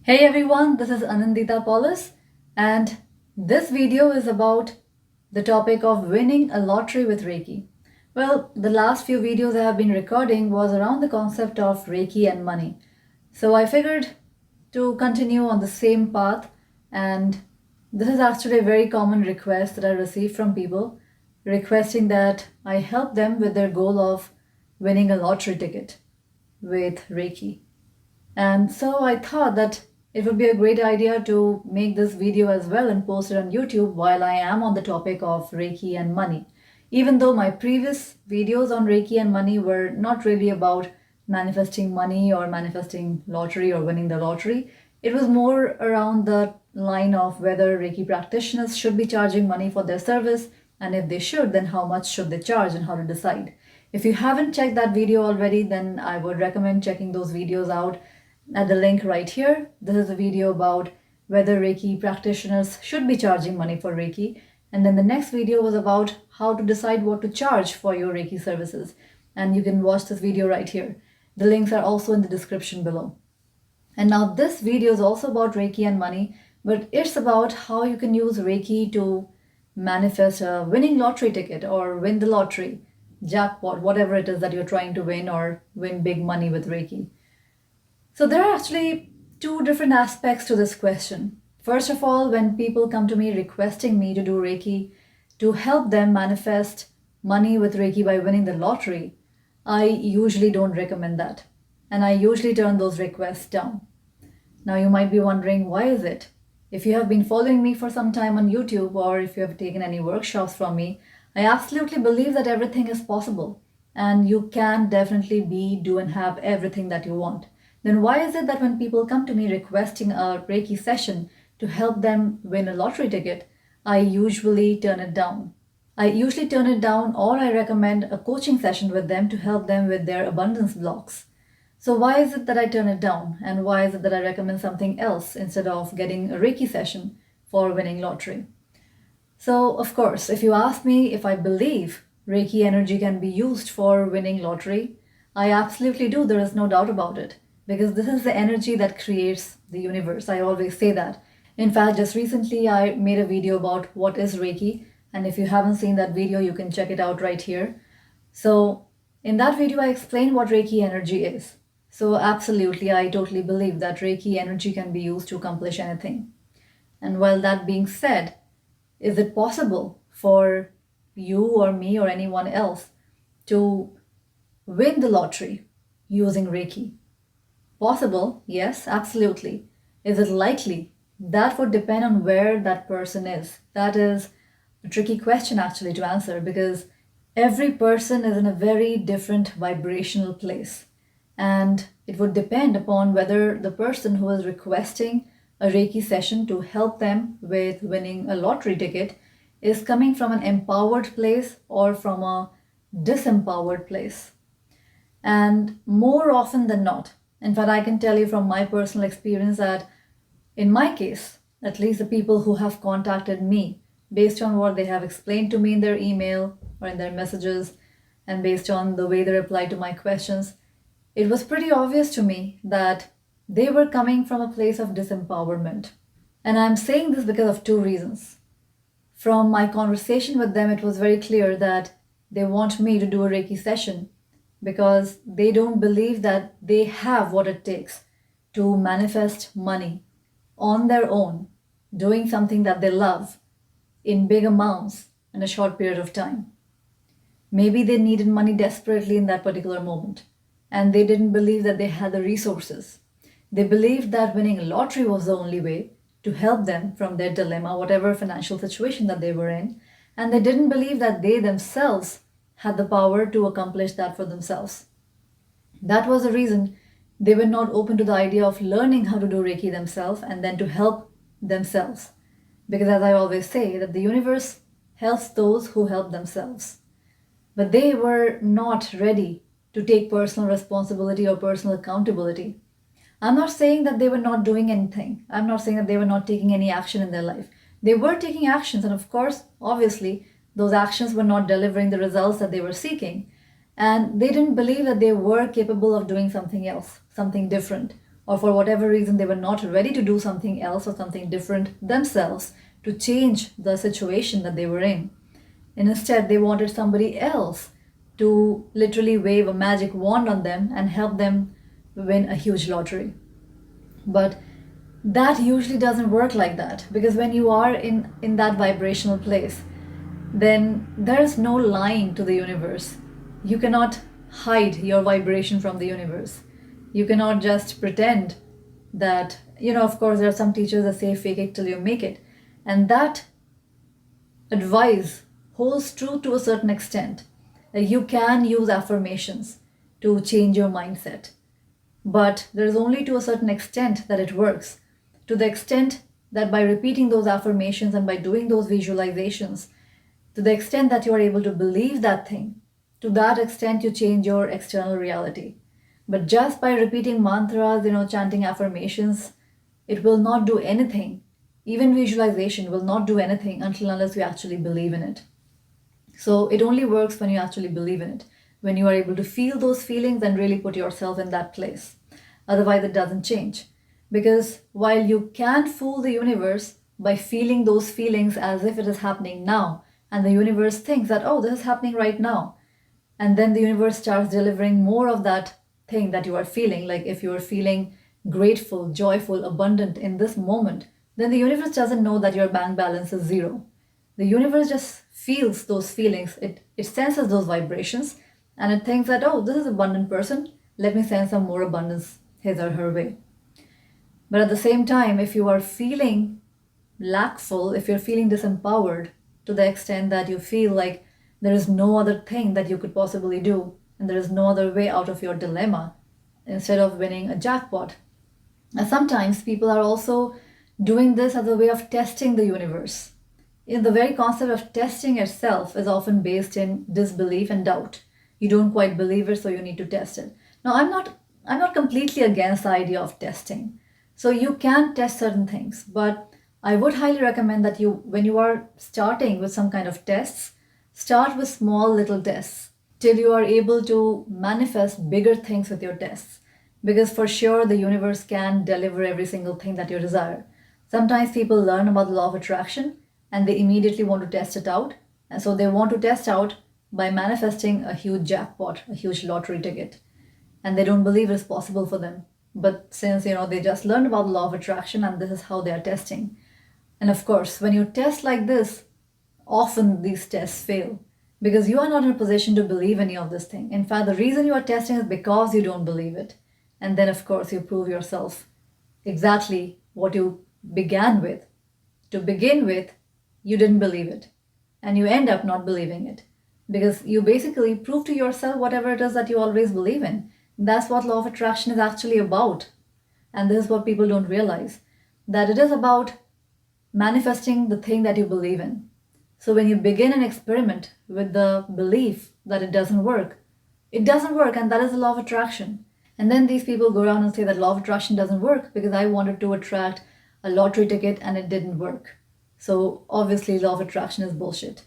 Hey everyone, this is Annindita Palaus, and this video is about the topic of winning a lottery with Reiki. Well, the last few videos I have been recording was around the concept of Reiki and money. So I figured to continue on the same path, and this is actually a very common request that I receive from people requesting that I help them with their goal of winning a lottery ticket with Reiki. And so I thought that it would be a great idea to make this video as well and post it on YouTube while I am on the topic of Reiki and money. Even though my previous videos on Reiki and money were not really about manifesting money or manifesting lottery or winning the lottery, it was more around the line of whether Reiki practitioners should be charging money for their service, and if they should, then how much should they charge and how to decide. If you haven't checked that video already, then I would recommend checking those videos out at the link right here. This is a video about whether Reiki practitioners should be charging money for Reiki. And then the next video was about how to decide what to charge for your Reiki services. And you can watch this video right here. The links are also in the description below. And now this video is also about Reiki and money, but it's about how you can use Reiki to manifest a winning lottery ticket or win the lottery, jackpot, whatever it is that you're trying to win, or win big money with Reiki. So there are actually two different aspects to this question. First of all, when people come to me requesting me to do Reiki to help them manifest money with Reiki by winning the lottery, I usually don't recommend that. And I usually turn those requests down. Now you might be wondering, why is it? If you have been following me for some time on YouTube, or if you have taken any workshops from me, I absolutely believe that everything is possible. And you can definitely be, do, and have everything that you want. Then why is it that when people come to me requesting a Reiki session to help them win a lottery ticket, I usually turn it down? I usually turn it down, or I recommend a coaching session with them to help them with their abundance blocks. So why is it that I turn it down? And why is it that I recommend something else instead of getting a Reiki session for winning lottery? So of course, if you ask me if I believe Reiki energy can be used for winning lottery, I absolutely do. There is no doubt about it. Because this is the energy that creates the universe. I always say that. In fact, just recently I made a video about what is Reiki. And if you haven't seen that video, you can check it out right here. So in that video, I explained what Reiki energy is. So absolutely, I totally believe that Reiki energy can be used to accomplish anything. And while that being said, is it possible for you or me or anyone else to win the lottery using Reiki? Possible, yes, absolutely. Is it likely? That would depend on where that person is. That is a tricky question actually to answer, because every person is in a very different vibrational place. And it would depend upon whether the person who is requesting a Reiki session to help them with winning a lottery ticket is coming from an empowered place or from a disempowered place. And more often than not, in fact, I can tell you from my personal experience that in my case, at least the people who have contacted me based on what they have explained to me in their email or in their messages, and based on the way they replied to my questions, it was pretty obvious to me that they were coming from a place of disempowerment. And I'm saying this because of two reasons. From my conversation with them, it was very clear that they want me to do a Reiki session because they don't believe that they have what it takes to manifest money on their own, doing something that they love in big amounts in a short period of time. Maybe they needed money desperately in that particular moment, and they didn't believe that they had the resources. They believed that winning a lottery was the only way to help them from their dilemma, whatever financial situation that they were in, and they didn't believe that they themselves had the power to accomplish that for themselves. That was the reason they were not open to the idea of learning how to do Reiki themselves and then to help themselves. Because as I always say, that the universe helps those who help themselves. But they were not ready to take personal responsibility or personal accountability. I'm not saying that they were not doing anything. I'm not saying that they were not taking any action in their life. They were taking actions, and of course, obviously, those actions were not delivering the results that they were seeking. And they didn't believe that they were capable of doing something else, something different, or for whatever reason they were not ready to do something else or something different themselves to change the situation that they were in. And instead, they wanted somebody else to literally wave a magic wand on them and help them win a huge lottery. But that usually doesn't work like that, because when you are in that vibrational place, then there is no line to the universe. You cannot hide your vibration from the universe. You cannot just pretend that, of course, there are some teachers that say fake it till you make it. And that advice holds true to a certain extent. You can use affirmations to change your mindset, but there is only to a certain extent that it works. To the extent that by repeating those affirmations and by doing those visualizations, to the extent that you are able to believe that thing, to that extent you change your external reality. But just by repeating mantras, chanting affirmations, it will not do anything. Even visualization will not do anything unless you actually believe in it. So it only works when you actually believe in it, when you are able to feel those feelings and really put yourself in that place. Otherwise, it doesn't change. Because while you can fool the universe by feeling those feelings as if it is happening now, and the universe thinks that, oh, this is happening right now, and then the universe starts delivering more of that thing that you are feeling. Like if you are feeling grateful, joyful, abundant in this moment, then the universe doesn't know that your bank balance is zero. The universe just feels those feelings. It senses those vibrations, and it thinks that, oh, this is an abundant person. Let me send some more abundance his or her way. But at the same time, if you are feeling lackful, if you're feeling disempowered to the extent that you feel like there is no other thing that you could possibly do, and there is no other way out of your dilemma, instead of winning a jackpot. And sometimes people are also doing this as a way of testing the universe. The very concept of testing itself is often based in disbelief and doubt. You don't quite believe it, so you need to test it. Now, I'm not completely against the idea of testing. So you can test certain things, but I would highly recommend that when you are starting with some kind of tests, start with small little tests till you are able to manifest bigger things with your tests. Because for sure, the universe can deliver every single thing that you desire. Sometimes people learn about the law of attraction and they immediately want to test it out. And so they want to test out by manifesting a huge jackpot, a huge lottery ticket. And they don't believe it's possible for them. But since, they just learned about the law of attraction and this is how they are testing. And of course, when you test like this, often these tests fail because you are not in a position to believe any of this thing. In fact, the reason you are testing is because you don't believe it. And then, of course, you prove yourself exactly what you began with. To begin with, you didn't believe it. And you end up not believing it. Because you basically prove to yourself whatever it is that you always believe in. That's what law of attraction is actually about. And this is what people don't realize. That it is about manifesting the thing that you believe in. So when you begin an experiment with the belief that it doesn't work, and that is the law of attraction. And then these people go around and say that law of attraction doesn't work because I wanted to attract a lottery ticket and it didn't work. So obviously law of attraction is bullshit.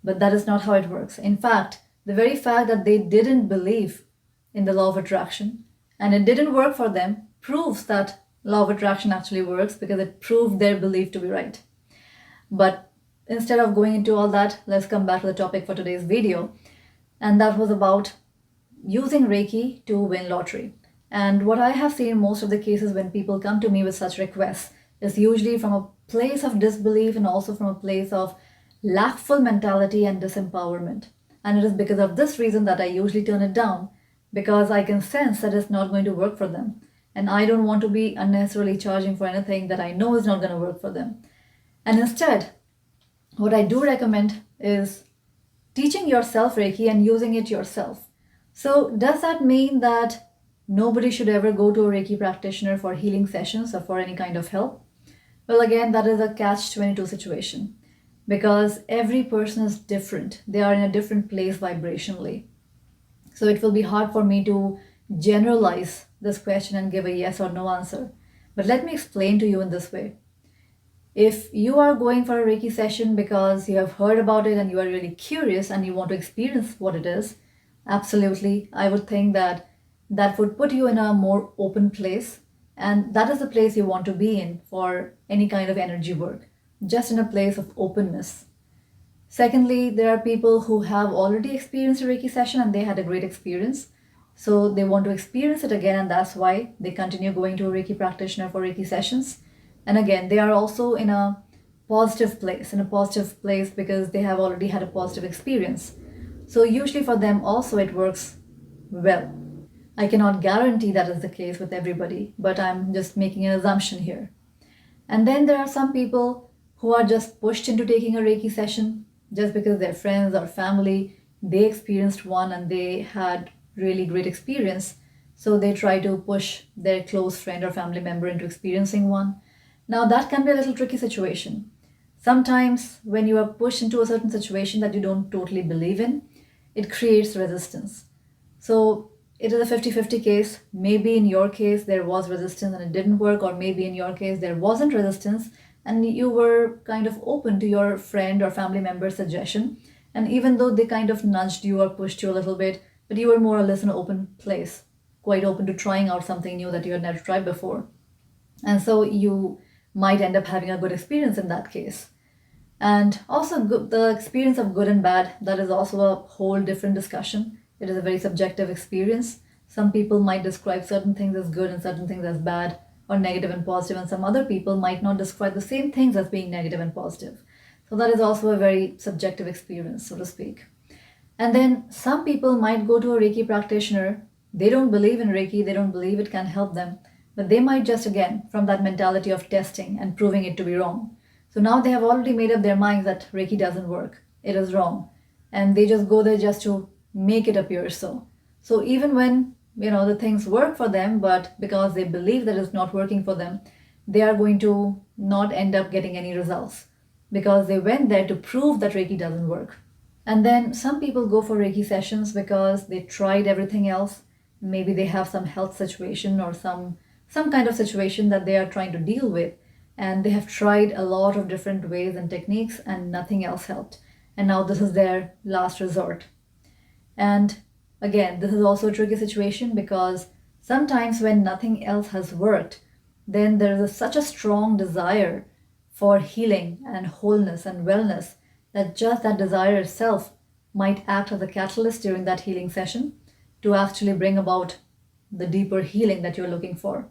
But that is not how it works. In fact, the very fact that they didn't believe in the law of attraction and it didn't work for them proves that law of attraction actually works because it proved their belief to be right. But instead of going into all that, let's come back to the topic for today's video. And that was about using Reiki to win lottery. And what I have seen in most of the cases when people come to me with such requests is usually from a place of disbelief and also from a place of lackful mentality and disempowerment. And it is because of this reason that I usually turn it down, because I can sense that it's not going to work for them. And I don't want to be unnecessarily charging for anything that I know is not going to work for them. And instead, what I do recommend is teaching yourself Reiki and using it yourself. So does that mean that nobody should ever go to a Reiki practitioner for healing sessions or for any kind of help? Well, again, that is a catch-22 situation because every person is different. They are in a different place vibrationally. So it will be hard for me to generalize this question and give a yes or no answer. But let me explain to you in this way. If you are going for a Reiki session because you have heard about it and you are really curious and you want to experience what it is, absolutely, I would think that that would put you in a more open place And that is the place you want to be in for any kind of energy work, just in a place of openness. Secondly, there are people who have already experienced a Reiki session and they had a great experience. So they want to experience it again, and that's why they continue going to a Reiki practitioner for Reiki sessions. And again, they are also in a positive place because they have already had a positive experience. So usually for them also it works well. I cannot guarantee that is the case with everybody, but I'm just making an assumption here. And then there are some people who are just pushed into taking a Reiki session just because their friends or family, they experienced one and they had really great experience. So they try to push their close friend or family member into experiencing one. Now that can be a little tricky situation. Sometimes when you are pushed into a certain situation that you don't totally believe in, it creates resistance. So it is a 50-50 case. Maybe in your case there was resistance and it didn't work, or maybe in your case there wasn't resistance and you were kind of open to your friend or family member's suggestion. And even though they kind of nudged you or pushed you a little bit, but you were more or less in an open place, quite open to trying out something new that you had never tried before. And so you might end up having a good experience in that case. And also the experience of good and bad, that is also a whole different discussion. It is a very subjective experience. Some people might describe certain things as good and certain things as bad or negative and positive, and some other people might not describe the same things as being negative and positive. So that is also a very subjective experience, so to speak. And then some people might go to a Reiki practitioner. They don't believe in Reiki, they don't believe it can help them, but they might just, again, from that mentality of testing and proving it to be wrong. So now they have already made up their minds that Reiki doesn't work, it is wrong, and they just go there just to make it appear so. So even when the things work for them, but because they believe that it's not working for them, they are going to not end up getting any results because they went there to prove that Reiki doesn't work. And then some people go for Reiki sessions because they tried everything else. Maybe they have some health situation or some kind of situation that they are trying to deal with, and they have tried a lot of different ways and techniques and nothing else helped. And now this is their last resort. And again, this is also a tricky situation because sometimes when nothing else has worked, then there is such a strong desire for healing and wholeness and wellness that just that desire itself might act as a catalyst during that healing session to actually bring about the deeper healing that you're looking for.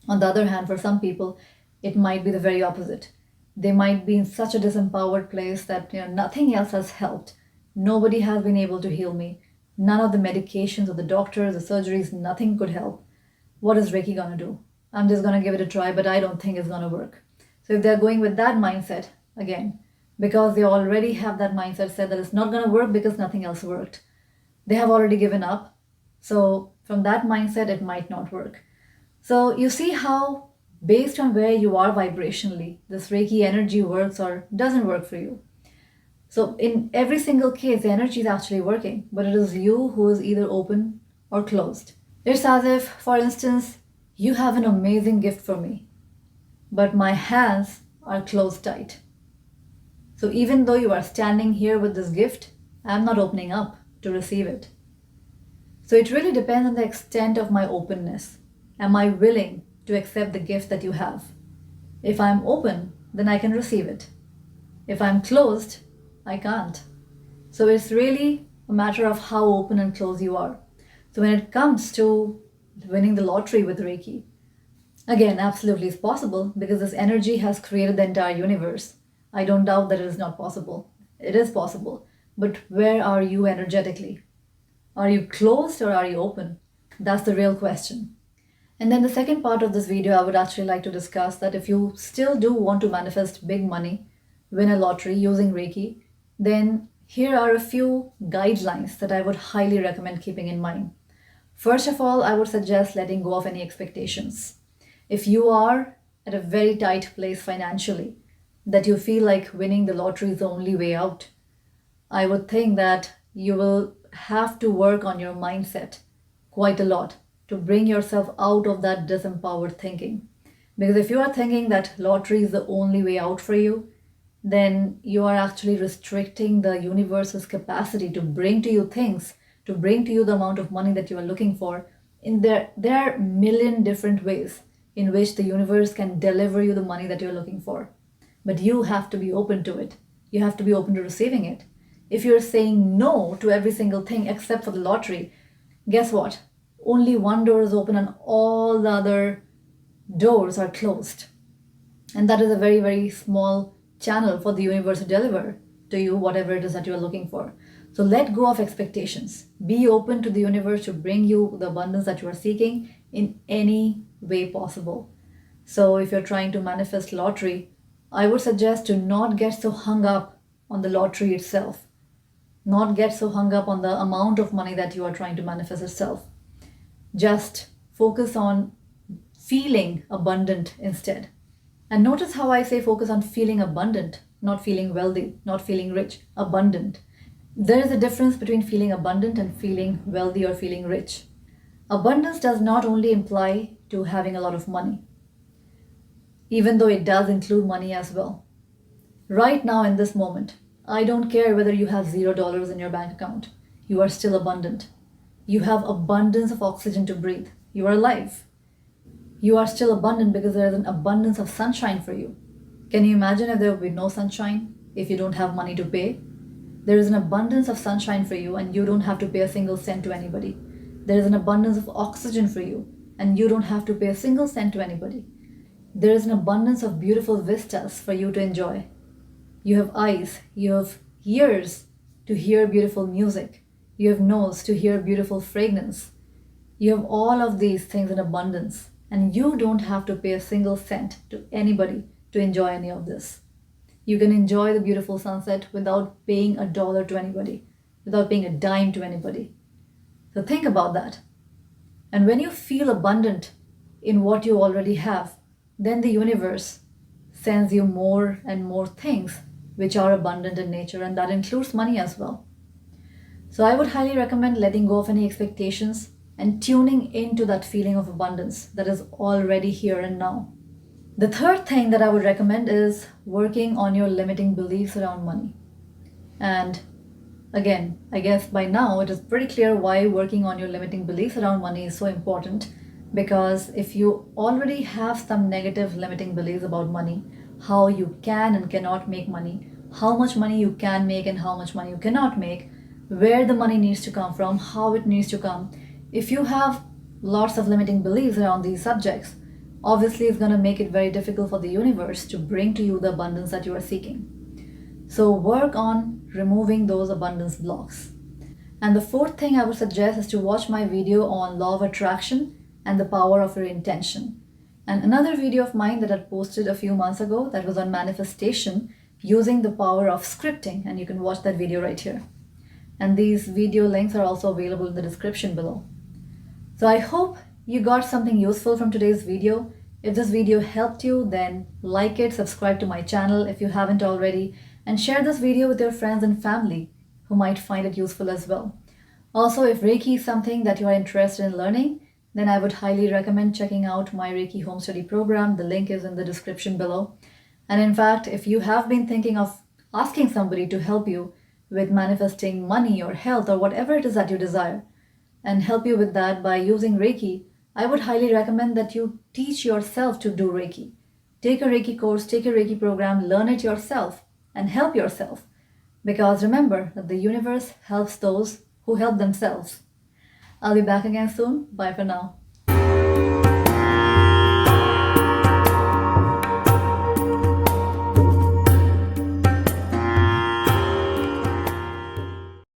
On the other hand, for some people, it might be the very opposite. They might be in such a disempowered place that nothing else has helped. Nobody has been able to heal me. None of the medications or the doctors, the surgeries, nothing could help. What is Reiki gonna do? I'm just gonna give it a try, but I don't think it's gonna work. So if they're going with that mindset, again, because they already have that mindset set that it's not gonna work because nothing else worked, they have already given up. So from that mindset, it might not work. So you see how based on where you are vibrationally, this Reiki energy works or doesn't work for you. So in every single case, the energy is actually working, but it is you who is either open or closed. It's as if, for instance, you have an amazing gift for me, but my hands are closed tight. So even though you are standing here with this gift, I'm not opening up to receive it. So it really depends on the extent of my openness. Am I willing to accept the gift that you have? If I'm open, then I can receive it. If I'm closed, I can't. So it's really a matter of how open and close you are. So when it comes to winning the lottery with Reiki, again, absolutely it's possible because this energy has created the entire universe. I don't doubt that it is not possible. It is possible. But where are you energetically? Are you closed or are you open? That's the real question. And then the second part of this video, I would actually like to discuss that if you still do want to manifest big money, win a lottery using Reiki, then here are a few guidelines that I would highly recommend keeping in mind. First of all, I would suggest letting go of any expectations. If you are at a very tight place financially, that you feel like winning the lottery is the only way out, I would think that you will have to work on your mindset quite a lot to bring yourself out of that disempowered thinking. Because if you are thinking that lottery is the only way out for you, then you are actually restricting the universe's capacity to bring to you things, to bring to you the amount of money that you are looking for. There are a million different ways in which the universe can deliver you the money that you're looking for. But you have to be open to it. You have to be open to receiving it. If you're saying no to every single thing except for the lottery, guess what? Only one door is open and all the other doors are closed. And that is a very, very small channel for the universe to deliver to you whatever it is that you're looking for. So let go of expectations. Be open to the universe to bring you the abundance that you are seeking in any way possible. So if you're trying to manifest lottery, I would suggest to not get so hung up on the lottery itself. Not get so hung up on the amount of money that you are trying to manifest itself. Just focus on feeling abundant instead. And notice how I say focus on feeling abundant, not feeling wealthy, not feeling rich, abundant. There is a difference between feeling abundant and feeling wealthy or feeling rich. Abundance does not only imply to having a lot of money, even though it does include money as well. Right now in this moment, I don't care whether you have $0 in your bank account. You are still abundant. You have abundance of oxygen to breathe. You are alive. You are still abundant because there is an abundance of sunshine for you. Can you imagine if there would be no sunshine, if you don't have money to pay? There is an abundance of sunshine for you and you don't have to pay a single cent to anybody. There is an abundance of oxygen for you and you don't have to pay a single cent to anybody. There is an abundance of beautiful vistas for you to enjoy. You have eyes, you have ears to hear beautiful music. You have nose to hear beautiful fragrance. You have all of these things in abundance and you don't have to pay a single cent to anybody to enjoy any of this. You can enjoy the beautiful sunset without paying $1 to anybody, without paying a dime to anybody. So think about that. And when you feel abundant in what you already have, then the universe sends you more and more things which are abundant in nature, and that includes money as well. So I would highly recommend letting go of any expectations and tuning into that feeling of abundance that is already here and now. The third thing that I would recommend is working on your limiting beliefs around money. And again, I guess by now it is pretty clear why working on your limiting beliefs around money is so important. Because if you already have some negative limiting beliefs about money, how you can and cannot make money, how much money you can make and how much money you cannot make, where the money needs to come from, how it needs to come. If you have lots of limiting beliefs around these subjects, obviously it's going to make it very difficult for the universe to bring to you the abundance that you are seeking. So work on removing those abundance blocks. And the fourth thing I would suggest is to watch my video on law of attraction and the power of your intention. And another video of mine that I posted a few months ago that was on manifestation using the power of scripting, and you can watch that video right here. And these video links are also available in the description below. So I hope you got something useful from today's video. If this video helped you, then like it, subscribe to my channel if you haven't already, and share this video with your friends and family who might find it useful as well. Also, if Reiki is something that you are interested in learning, then I would highly recommend checking out my Reiki home study program. The link is in the description below. And in fact, if you have been thinking of asking somebody to help you with manifesting money or health or whatever it is that you desire, and help you with that by using Reiki, I would highly recommend that you teach yourself to do Reiki. Take a Reiki course, take a Reiki program, learn it yourself, and help yourself. Because remember that the universe helps those who help themselves. I'll be back again soon. Bye for now.